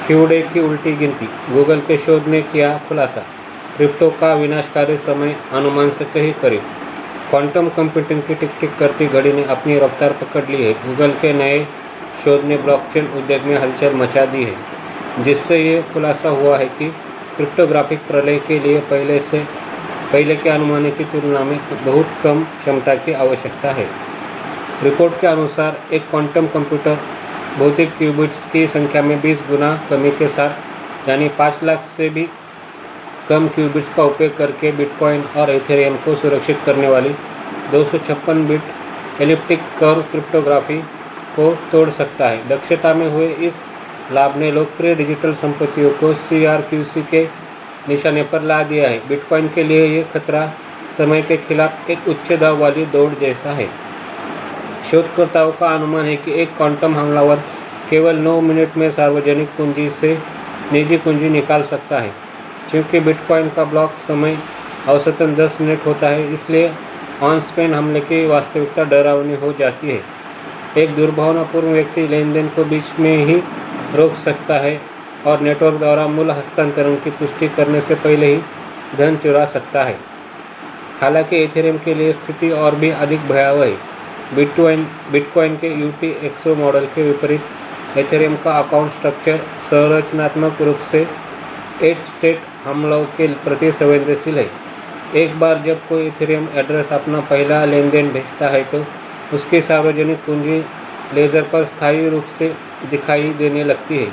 क्यूडे की उल्टी गिनती, गूगल के शोध ने किया खुलासा, क्रिप्टो का विनाशकारी समय अनुमान से कहीं करीब। क्वांटम कंप्यूटिंग की टिक टिक करती घड़ी ने अपनी रफ्तार पकड़ ली है। गूगल के नए शोध ने ब्लॉकचेन उद्योग में हलचल मचा दी है, जिससे ये खुलासा हुआ है कि क्रिप्टोग्राफिक प्रलय के लिए पहले के अनुमानों की तुलना में बहुत कम क्षमता की आवश्यकता है। रिपोर्ट के अनुसार एक क्वांटम कंप्यूटर भौतिक क्यूबिट्स की संख्या में 20 गुना कमी के साथ, यानी 5 लाख से भी कम क्यूबिट्स का उपयोग करके बिटकॉइन और इथेरियम को सुरक्षित करने वाली 256 बिट एलिप्टिक कर्व क्रिप्टोग्राफी को तोड़ सकता है। दक्षता में हुए इस लाभ ने लोकप्रिय डिजिटल संपत्तियों को CRQC के निशाने पर ला दिया है। बिटकॉइन के लिए ये खतरा समय के खिलाफ एक उच्च दाव वाली दौड़ जैसा है। शोधकर्ताओं का अनुमान है कि एक क्वांटम हमलावर केवल 9 मिनट में सार्वजनिक कुंजी से निजी कुंजी निकाल सकता है। चूँकि बिटकॉइन का ब्लॉक समय औसतन 10 मिनट होता है, इसलिए ऑन स्पेन हमले की वास्तविकता डरावनी हो जाती है। एक दुर्भावनापूर्ण व्यक्ति लेनदेन को बीच में ही रोक सकता है और नेटवर्क द्वारा मूल हस्तांतरण की पुष्टि करने से पहले ही धन चुरा सकता है। हालांकि इथेरियम के लिए स्थिति और भी अधिक भयावह है। बिटकॉइन के UTXO मॉडल के विपरीत इथेरियम का अकाउंट स्ट्रक्चर संरचनात्मक रूप से 8 स्टेट हमलों के प्रति संवेदनशील है। एक बार जब कोई इथेरियम एड्रेस अपना पहला लेनदेन भेजता है तो उसकी सार्वजनिक कुंजी लेजर पर स्थायी रूप से दिखाई देने लगती है।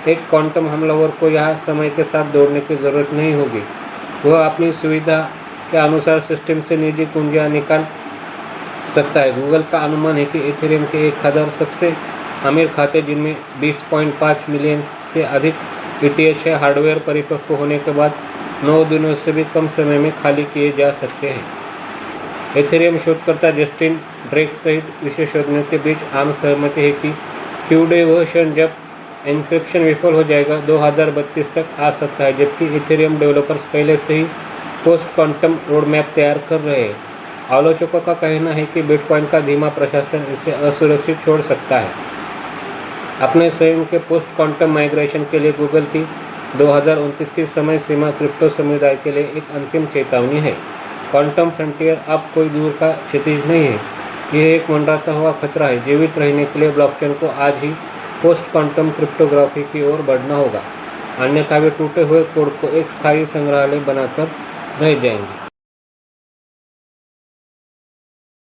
एक क्वांटम हमलावर को यह समय के साथ दौड़ने की ज़रूरत नहीं होगी। वह अपनी सुविधा के अनुसार सिस्टम से निजी कुंजियाँ निकाल सकता है। गूगल का अनुमान है कि इथेरियम के 1000 सबसे अमीर खाते, जिनमें 20.5 मिलियन से अधिक ETH है, हार्डवेयर परिपक्व होने के बाद 9 दिनों से भी कम समय में खाली किए जा सकते हैं। इथेरियम शोधकर्ता जस्टिन ड्रेक सहित विशेषज्ञों के बीच आम सहमति है कि क्यूडे वह क्षण जब एन्क्रिप्शन विफल हो जाएगा 2032 तक आ सकता है, जबकि इथेरियम डेवलपर्स पहले से ही पोस्ट क्वांटम रोडमैप तैयार कर रहे हैं। आलोचकों का कहना है कि बिटकॉइन का धीमा प्रशासन इसे असुरक्षित छोड़ सकता है। अपने स्वयं के पोस्ट क्वांटम माइग्रेशन के लिए गूगल की 2029 की समय सीमा क्रिप्टो समुदाय के लिए एक अंतिम चेतावनी है। क्वांटम फ्रंटियर अब कोई दूर का क्षितिज नहीं है, यह एक मंडराता हुआ खतरा है। जीवित रहने के लिए ब्लॉकचेन को आज ही पोस्ट क्वांटम क्रिप्टोग्राफी की ओर बढ़ना होगा, अन्यथा वे टूटे हुए कोड को एक स्थायी संग्रहालय बनाकर रह जाएंगे।